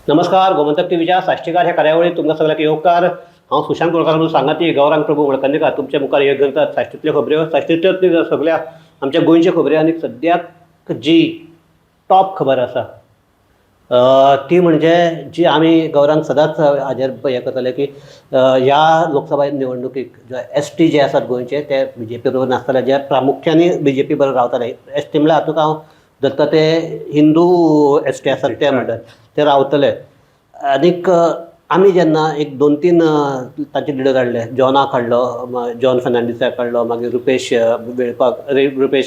नमस्कार. गोमंतक टीव्हीच्या साष्टीकार ह्या कार्यावळीत तुमकां सगळ्यांक येवकार. हांव सुशांत कोळकार म्हणून सांगाती गौरांग प्रभू वळखणेकार तुमच्या मुखार एक घालतात साश्टींतल्यो खबऱ्यो. साश्टींतल्यो सगळ्या आमच्या गोंयच्यो खबऱ्यो आनी सद्याक जी टॉप खबर आसा ती म्हणजे जी आमी गौरांग सदांच हाजेर हें करतले की ह्या लोकसभा निवडणुकीक एसटी जे आसात गोंयचे ते बीजेपी बरोबर नासतले, जे प्रामुख्यान बीजेपी बरोबर रावतले. एसटी म्हळ्यार हातूंत हांव धरता ते हिंदू एसटी आसात ते म्हणटात ते रावतले. आनीक आमी जेन्ना एक 2-3 तांचे लिडर हाडले, जॉनाक हाडलो, जॉन फर्नांडीसाक हाडलो, मागीर रुपेश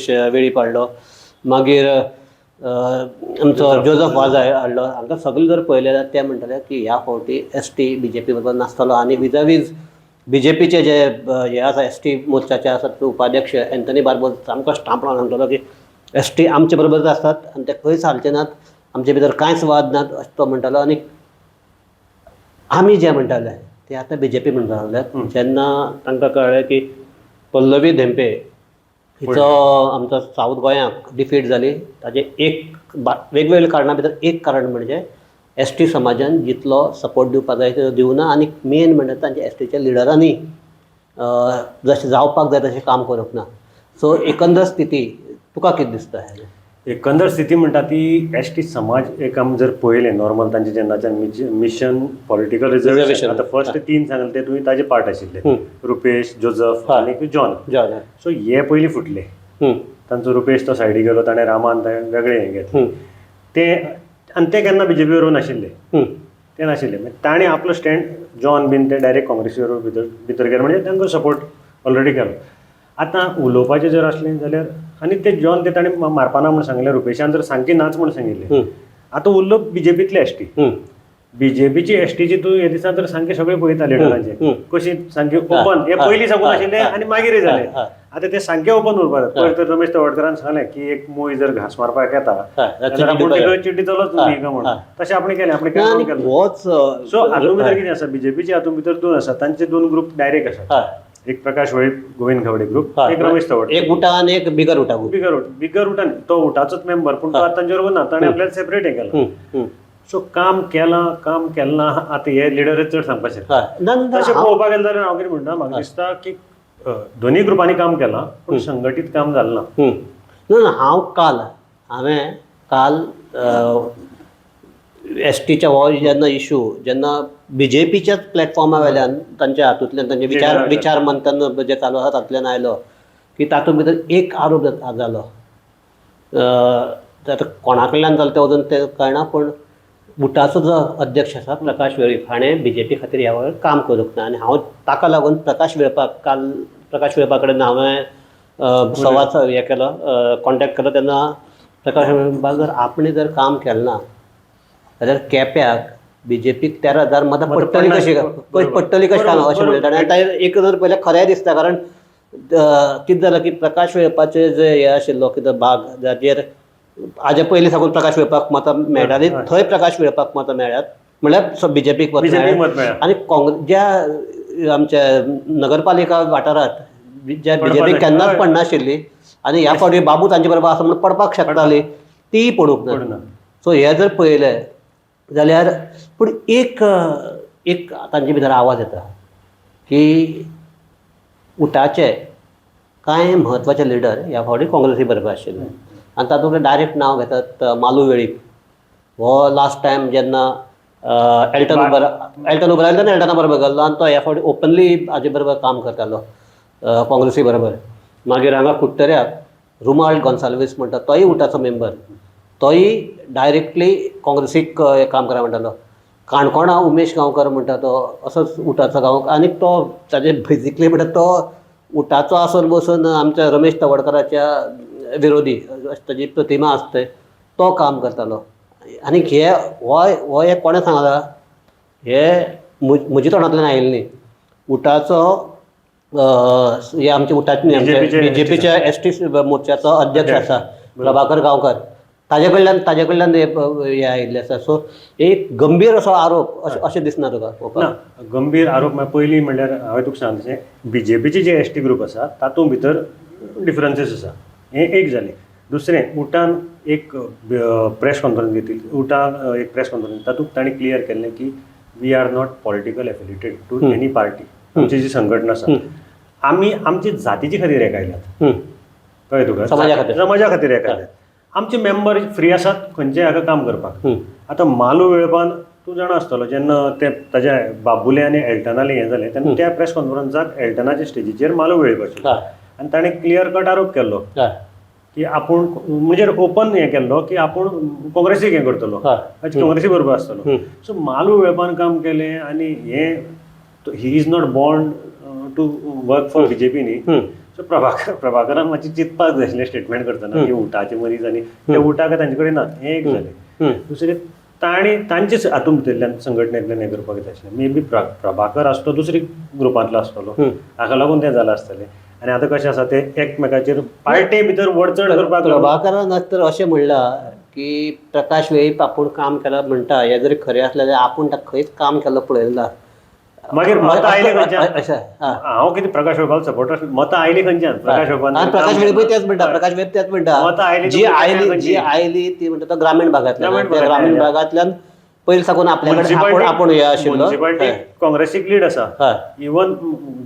वेळीप हाडलो, मागीर आमचो जोझफ वाझ हाडलो. हांकां सगळे जर पळयलें जाल्यार ते म्हणटले की ह्या फावटी एसटी बीजेपी बरोबर नासतलो आनी विजावीज बीजेपीचे जे हे आसा एसटी मोर्चाचे आसात उपाध्यक्ष एंथनी बार्बोज सामको स्टांप लावन सांगतलो की एसटी आमचे बरोबरच आसतात आनी ते खंयच हालचे नात, आमचे भितर कांयच वाद नात अशें तो म्हणटालो. आनी आमी जे म्हणटाले ते आतां बीजेपी म्हणटा लागल्यात. जेन्ना तांकां कळ्ळें की पल्लवी धेंपे हिचो आमचो सावथ गोंयांक डिफीट जाली, ताजें एक वेगवेगळ्या कारणां भितर एक कारण म्हणजे एसटी समाजान जितलो सपोर्ट दिवपाक जाय तो दिवना आनी मेन म्हणजे तांच्या एसटीच्या लिडरांनी जशें जावपाक जाय तशें काम करूंक ना. सो एकंदर स्थिती तुका कितें दिसता? एकंदर स्थिती म्हणटा ती एसटी समाज एक आमी जर पळयलें नॉर्मल तांचे जेन्नाच्यान मिशन पॉलिटिकल रिजर्वेशन आतां फर्स्ट 3 सांगले ते तुवें ताजे पार्ट आशिल्ले, रुपेश, जोझफ आनी जॉन. सो हे पयलीं फुटले. तांचो रुपेश तो सायडीक गेलो, ताणें रामान वेगळें हें घेतलें ते आनी ते केन्ना बीजेपी बरोबर नाशिल्ले, ते नाशिल्ले. ताणें आपलो स्टँड जॉन बीन ते डायरेक्ट काँग्रेसी बरोबर भितर गेले, म्हणजे तांकां सपोर्ट ऑलरेडी केलो. आतां उलोवपाचें जर आसलें जाल्यार आनी ते जॉन ते ताणें मारपाना म्हूण सांगलें, रुपेशान जर सामकी नाच म्हूण सांगिल्लें. आतां उरलो बीजेपीतले एसटी. बीजेपीची एसटीची तूं हे दिसा तर सामके सगळे पळयता लिडरांचे कशी सामकी ओपन, हे पयलीं साकून आशिल्लें आनी मागीरय जालें. आतां ते सामके ओपन उरपाक पयर तर रमेश तवडकरान सांगलें की एक मोय जर घास मारपाक येता जाल्यार आपूण तिका चिड्डी चलोच न्ही म्हणून. तशें आपणें केलें, आपणें केलें. सो हातूंत भितर कितें आसा, बीजेपीचे हातूंत भितर 2 आसा, तांचे 2 ग्रूप डायरेक्ट आसात. एक प्रकाश वेळीप गोविंद गावडे ग्रुप, एक रमेश तवडकर. एक उठा आनी एक बिगर उठा. बिगर उठान तो उठाचोच मेंबर, पूण तो आतां तांचे बरोबर ना, ताणें आपल्याला सेपरेट हें केलां. सो काम केलां ना. आतां हे लिडरच चड सांगपाचें तशें पळोवपाक गेलें जाल्यार हांव कितें म्हणटा, म्हाका दिसता की दोनूय ग्रुपांनी काम केलां पूण संघटीत काम जालें ना. हांवें काल एसटीच्या हो जेन्ना इशू जेन्ना बीजेपीच्याच प्लॅटफॉर्मा वयल्यान तांच्या हातूंतल्यान तांचे विचार मंथन जे चालू आसा तातूंतल्यान आयलो की तातूंत भितर एक आरोप जालो. आतां कोणा कडल्यान जालो ते अजून ते कळना, पूण उटाचो जो अध्यक्ष आसा प्रकाश वेळीप हाणें बीजेपी खातीर ह्या वेळार काम करूंक ना. आनी हांव ताका लागून प्रकाश वेळपा कडेन हांवें संवाद हें केलो, कॉन्टेक्ट केलो. तेन्ना प्रकाश वेळपाक जर आपणें जर काम केलें ना जाल्यार केप्याक बीजेपीक 13,000 मतां पडटली कशी सांगप अशें म्हणलें ताणें. आतां एक जर पयल्यार खरें दिसता, कारण कितें जालां की प्रकाश वेळपाचे जे हे आशिल्लो कितें भाग जाचेर हाजे पयलीं साकून प्रकाश वेळपाक मतां मेळटालीं, थंय प्रकाश वेळपाक मतां मेळ्ळ्यात, म्हणल्यार बीजेपीक मत मेळ्ळ्यात. आनी ज्या आमच्या नगरपालिका वाठारांत ज्या बीजेपीक केन्नाच पडनाशिल्ली आनी ह्या फावटी बाबू तांचे बरोबर आसा म्हणून पडपाक शकताली, तीय पडूंक ना. सो हे जर पळयलें जाल्यार पूण एक तांचे भितर आवाज येता की उटाचे कांय म्हत्वाचे लिडर ह्या फावटी काँग्रेसी बरोबर आशिल्ले आनी तातूंतले डायरेक्ट नांव घेतात मालू वेळीप. हो लास्ट टायम जेन्ना एल्टन उबर आयलो तेन्ना एल्टना बरोबर गेल्लो आनी तो ह्या फावटी ओपनली हाजे बरोबर काम करतालो काँग्रेसी बरोबर. मागीर हांगा कुट्टऱ्याक रुमाल्ड गोन्साल्वीस म्हणटा तोय उटाचो मेंबर, तोय डायरेक्टली काँग्रेसीक काम करा म्हणटालो. काणकोणा उमेश गांवकर म्हणटा तो असोच उटाचो गांव, आनी तो ताजे बेजिकली म्हणटा तो उटाचो आसून बसून आमच्या रमेश तवडकराच्या विरोधी ताजी प्रतिमा आसता तो काम करतालो. आनी हो एक कोणें सांगला, हे म्हज्या तोंडांतल्यान आयिल्लें न्ही. उटाचो हे आमचे उटाचे बीजेपीच्या एसटी मोर्चाचो अध्यक्ष आसा प्रभाकर गांवकर, ताजे कडल्यान हे आयिल्ले आसा. सो एक गंभीर असो आरोप अशें दिसना तुका? ना, गंभीर आरोप पयलीं म्हणल्यार हांवें तुका सांगलें तशें बीजेपीचे जे एसटी ग्रूप आसा तातूंत भितर डिफरन्सीस आसा, हें एक जालें. दुसरें उटान एक प्रेस कॉन्फरन्स घेतली उटान एक प्रेस कॉन्फरन्स तातूंत तांणी क्लियर केल्लें की we are not political affiliated to any party. आमची जी संघटना आसा आमी आमची जातीचे खातीर एक आयल्यात. कळ्ळें तुका? समाजा खातीर एक आयल्यात. आमचे मेंबर फ्री आसात खंयच्याय हाका काम करपाक. आतां मालू वेळपान तूं जाणा आसतलो जेन्ना ते ताज्या बाबुले आनी एल्टनाले हें जालें तेन्ना त्या प्रेस कॉन्फरन्साक एल्टनाच्या स्टेजीचेर मालू वेळप आशिल्लो आनी ताणें क्लियर कट आरोप केल्लो की आपूण म्हणजे ओपन हें केल्लो की आपूण काँग्रेसीक हें करतलो काँग्रेसी बरोबर आसतलो. सो मालू वेळपान काम केलें आनी हें ही is not born to work for BJP न्ही. सो प्रभाकरान मातशें चिंतपाक जाय आशिल्लें स्टेटमेंट करतना की उटाचे मरीज आनी ते उटाक तांचे कडेन ना हें एक जालें. दुसरें तांचे हातूंत भितरल्यान संघटनेंतल्यान हें करपाक जाय आशिल्लें. मे बी प्रभाकर आसतो दुसरी ग्रुपांतलो आसतलो हाका लागून तें जालां आसतलें. आनी आतां कशें आसा ते एकमेकाचेर पार्टे भितर वडचड करपाक प्रभाकरान तर अशें म्हणलां की प्रकाश वेळीप आपूण काम केलां म्हणटा हें जरी खरें आसलें जाल्यार आपूण ताका खंयच काम केल्लो पळयलें ना. मागीर मतां आयली खंयच्यान हांव कितें प्रकाश वेळपाक सपोर्टर मतां आयली खंयच्यान प्रकाश वेळपान प्रकाश वेळीप तेच म्हणटा प्रकाश वेळीप तेच म्हणटा मतां आयली जी आयली ती म्हणटा तो ग्रामीण भागांतल्यान भागांतल्यान पयलीं साकून आपल्याकडे आपूण हे आशिल्लो. म्युनिसिपालिटी काँग्रेसीक लीड आसा. इवन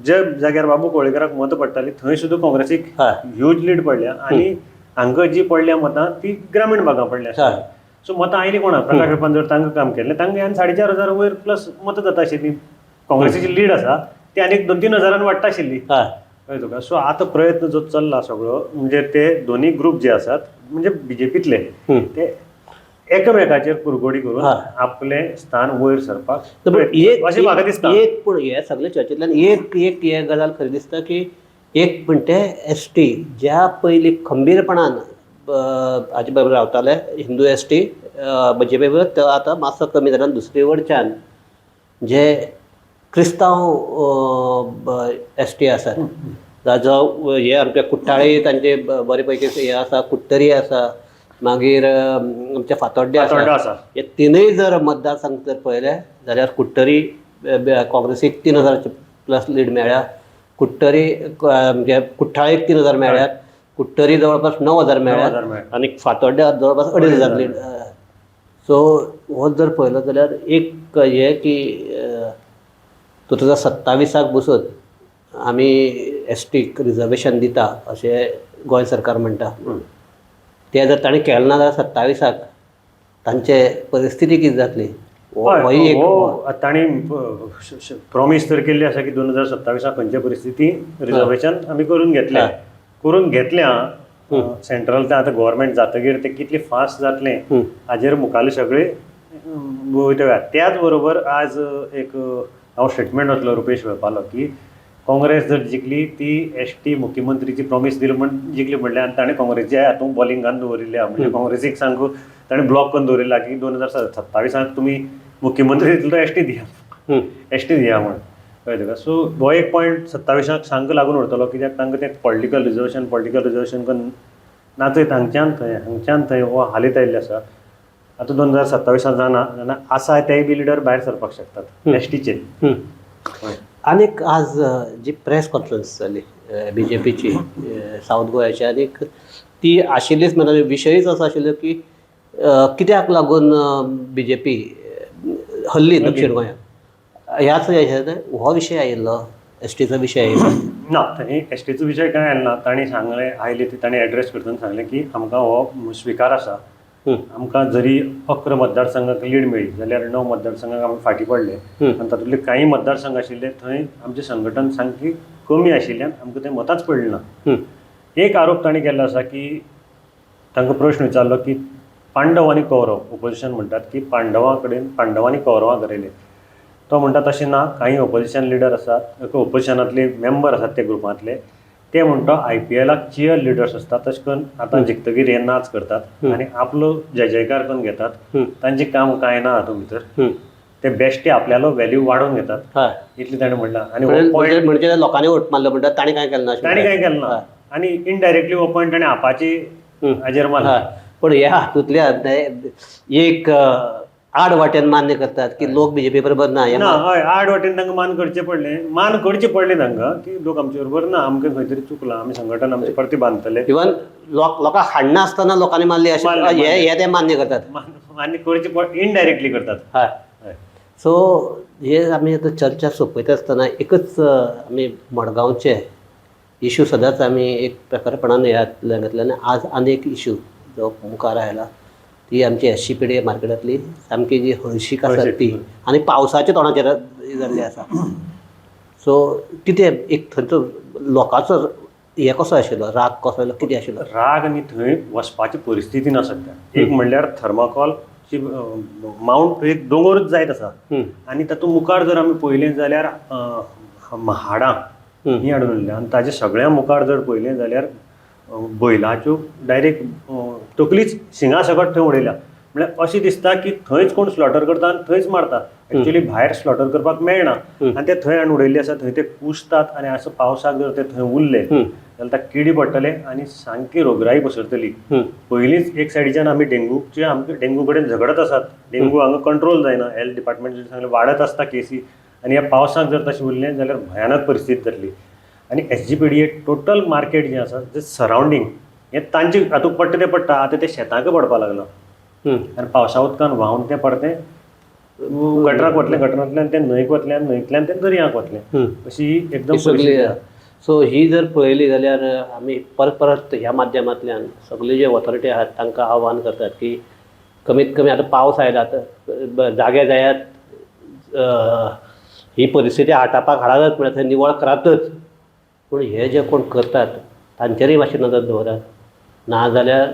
जे जाग्यार बाबू कोळेकराक मतां पडटाली थंय सुद्दां काँग्रेसीक ह्यूज लीड पडल्या आनी हांगा जी पडल्या मतां ती ग्रामीण भागां पडल्या. सो मतां आयली कोणाक प्रकाश वेळपान जर तांकां काम केलें तांकां 4,500 वयर प्लस मतां जाता आशिल्लीं. काँग्रेसीची लीड आसा ती आनीक 2-3 हजारांनी वाडटा आशिल्ली. कळ्ळें तुका? सो आतां प्रयत्न जो चल्ला सगळो म्हणजे ते दोनूय ग्रूप जे आसात म्हणजे बीजेपीतले ते एकामेकाचेर कुरगोडी करून आपलें स्थान वयर सरपाक अशें म्हाका दिसता. एक पूण हे सगळे चर्चेंतल्यान एक हे गजाल खरी दिसता की एक म्हणटे ST ज्या पयलीं खंबीरपणान हाचे बरोबर रावताले हिंदू ST बीजेपी बरोबर तो आतां मातसो कमी जाल्यान दुसरे वडच्यान जे क्रिस्तांव ST आसात ताजो हे आमचे कुट्टाळे तांचे बरे पैकी हे आसा कुट्टरी आसा मागीर आमचे फातोड्डे आसा. हे तिनूय जर मतदारसंघ जर पळयले जाल्यार कुट्टरी काँग्रेसीक 3,000 प्लस लीड मेळ्ळ्या. कुट्टरी म्हणजे कुट्टाळेक 3,000 मेळ्ळ्यात. कुट्टरी जवळपास 9,000 मेळ्ळ्यात आनी फातोड्ड्याक जवळपास 2,500 लीड. सो हो जर पळयलो जाल्यार एक हे की 2027 बसून आमी STक रिजर्वेशन दिता अशें गोंय सरकार म्हणटा. ते जर ताणें केलें ना जाल्यार 27 तांचे परिस्थिती कितें जातली? तांणी प्रॉमीस तर केल्ली आसा की 2027 खंयचे परिस्थिती रिजर्वेशन आमी करून घेतल्या. सेंट्रल आतां गव्हर्मेंट जातकीर ते कितले फास्ट जातलें हाजेर मुखाल्ले सगळे वयतव्यात. त्याच बरोबर आज एक हांव स्टेटमेंट वाचलो रुपेश वेळपालो की काँग्रेस जर जिखली ती ST मुख्यमंत्रीची प्रॉमीस दिली म्हण जिखली म्हणलें आनी ताणें काँग्रेसच्या हातूंत बॉलिंगान दवरिल्ल्या म्हणजे काँग्रेसीक सांगू ताणें ब्लॉक करून दवरिल्ला की 2027 तुमी मुख्यमंत्री दितलो तो ST दिया म्हण. कळ्ळें तुका? सो हो एक पॉयंट 27 सांगू लागून उरतलो कित्याक तांकां तें पॉलिटिकल रिजर्वेशन करून नाचयत हांगच्यान थंय हो हालीत आयिल्ले आसा. आतां 2027 जाना जाल्यार आसा तेय बी लिडर भायर सरपाक शकतात STचे. आनीक आज जी प्रेस कॉन्फरन्स जाली BJPची सावथ गोंयाची आनीक ती आशिल्लीच म्हणल्यार विशयच असो आशिल्लो की कित्याक लागून BJP हल्ली दक्षिण गोंयांत ह्याच हो विशय आयिल्लो STचो विशय आयिल्लो ना. थंय STचो विशय कांय आयलो ना. तांणी सांगलें आयले ती तांणी एड्रेस करतना सांगलें की आमकां हो स्विकार आसा. आमकां जरी 11 मतदारसंघाक लीड मेळ्ळी जाल्यार 9 मतदारसंघाक आमी फाटीं पडले आनी तातूंतले कांय मतदारसंघ आशिल्ले थंय आमचें संघटन सामकी कमी आशिल्ल्यान आमकां तें मतांच पडलें ना. एक आरोप तांणी केल्लो आसा की तांकां प्रश्न विचारलो की पांडव आनी कौरव ओपोजिशन म्हणटात की पांडवांनी कौरवां गरयले. तो म्हणटा तशें ना. कांय ओपोजिशन लिडर आसात ओपोजिशनांतले मेंबर आसात त्या ग्रुपांतले ते म्हणटा IPLाक चियर लिडर्स आसतात तशें करून आतां जिखतकीर हे नाच करतात आनी आपलो जयकार करून घेतात. तांचें काम कांय ना हातूंत भितर. ते बेश्टे आपल्यालो व्हॅल्यू वाडोवन घेतात इतलें ताणें म्हणलां. आनी म्हणजे लोकांनी वोट मारलो म्हणटा ताणें कांय केलें ना आनी इनडायरेक्टली हो पॉयंट ताणें आपाची हाजेर मारला. पण ह्या हातूंतल्यान एक आड वाटेन मान्य करतात की लोक BJP बरोबर ना. हय आड वाटेन तांकां मान करचें पडलें तांकां की लोक आमचे बरोबर ना. आमकां खंय तरी चुकलां आमी संघटन आमचें परती बांदतले. इवन लोकांक हाडनासतना लोकांनी मारली अशें हे ते मान्य करतात आनी कोणाची इनडायरेक्टली करतात. हय. हय. सो हे आमी आतां चर्चा सोंपयता आसतना एकच आमी मडगांवचे इशू सदांच आमी एक प्रकारपणान ह्यातल्यान घेतले आनी आज आनी एक इशू जो मुखार आयला ती आमची SCPDA मार्केटांतली सामकी जी हळशीक आसा ती आनी पावसाच्या तोंडाचेर जाल्ली आसा. सो कितें एक थंयचो लोकांचो हे कसो आशिल्लो, राग कसो आशिल्लो, कितें आशिल्लो? राग आनी थंय वचपाची परिस्थिती ना सध्या. एक म्हणल्यार थर्माकोलची माउंट एक दोंगरच जायत आसा आनी तातूंत मुखार जर आमी पळयलें जाल्यार म्हाडां ही हाडून उरल्या आनी ताजे सगळ्या मुखार जर पळयलें जाल्यार बैलाच्यो डायरेक्ट तकलीच शिंगा सकट थंय उडयल्या. म्हळ्यार अशें दिसता की थंयच कोण स्लॉटर करता आनी थंयच मारता. एक्चुअली भायर स्लॉटर करपाक मेळना आनी ते थंय हाडून उडयल्ले आसा. थंय ते कुसतात आनी असो पावसाक जर ते थंय उरले जाल्यार ताका किडी पडटले आनी सामकी रोगराई पसरतली. पयलींच एक सायडीच्यान आमी डेंगू कडेन झगडत आसात. डेंगू हांगा कंट्रोल जायना. हेल्थ डिपार्टमेंटान सांगलें वाडत आसता केसी आनी ह्या पावसाक जर तशें उरलें जाल्यार भयानक परिस्थिती जातली. आनी SGPDA टोटल मार्केट जें आसा जे सरावंडींग हें तांचे हातूंत पडटा तें पडटा. आतां तें शेतांक पडपाक लागलां आनी पावसा उदकान व्हांवन तें परतें गटराक वतलें, गटरांतल्यान तें न्हंयक वतलें आनी न्हंयतल्यान तें दर्याक वतलें. अशी एकदम सगळी. सो ही जर पळयली जाल्यार आमी परत परत ह्या माध्यमांतल्यान सगळे जे ऑथॉरिटी आहात तांकां आव्हान करतात की कमीत कमी आतां पावस आयला, आतां जागे जायात ही परिस्थिती हाताळपाक हाडातच म्हळ्यार थंय निवळ करातच. पूण हे जे कोण करतात तांचेरय मातशी नदर दवरात. नाजाल्यार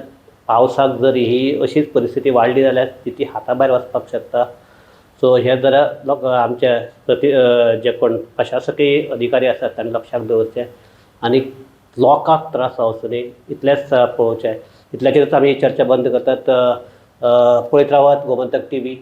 पावसाक जर ही अशीच परिस्थिती वाडली जाल्यार ती हाता भायर वचपाक शकता. सो हे जरा आमचे जे कोण प्रशासकीय अधिकारी आसात तांणी लक्षात दवरचें आनी लोकांक त्रास जावचो न्ही इतलेंच पळोवचें. इतल्याचेरच आमी ही चर्चा बंद करतात. पळयत रावात गोमंतक TV.